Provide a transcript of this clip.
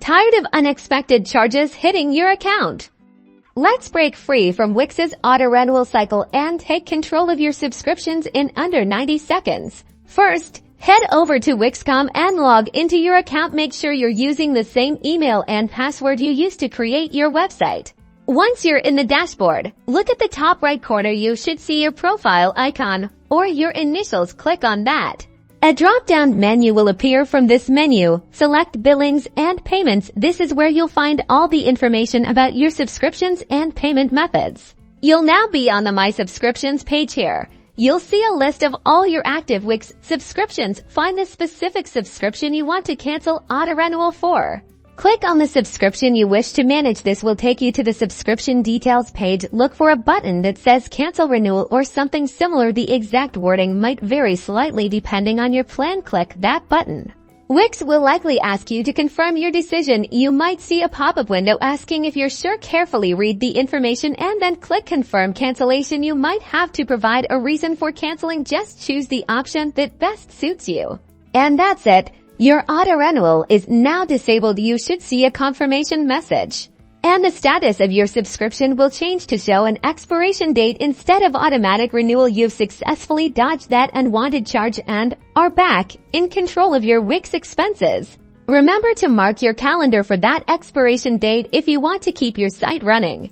Tired of unexpected charges hitting your account? Let's break free from WIX's auto-renewal cycle and take control of your subscriptions in under 90 seconds. First, head over to WIX.com and log into your account. Make sure you're using the same email and password you used to create your website. Once you're in the dashboard, look at the top right corner. You should see your profile icon or your initials. Click on that. A drop-down menu will appear. From this menu, select Billings and Payments. This is where you'll find all the information about your subscriptions and payment methods. You'll now be on the My Subscriptions page here. You'll see a list of all your active WIX subscriptions. Find the specific subscription you want to cancel auto-renewal for. Click on the subscription you wish to manage. This will take you to the subscription details page. Look for a button that says Cancel Renewal or something similar. The exact wording might vary slightly depending on your plan. Click that button. WIX will likely ask you to confirm your decision. You might see a pop-up window asking if you're sure. Carefully read the information and then click Confirm Cancellation. You might have to provide a reason for canceling. Just choose the option that best suits you. And that's it. Your auto-renewal is now disabled. You should see a confirmation message. And the status of your subscription will change to show an expiration date instead of automatic renewal. You've successfully dodged that unwanted charge and are back in control of your WIX expenses. Remember to mark your calendar for that expiration date if you want to keep your site running.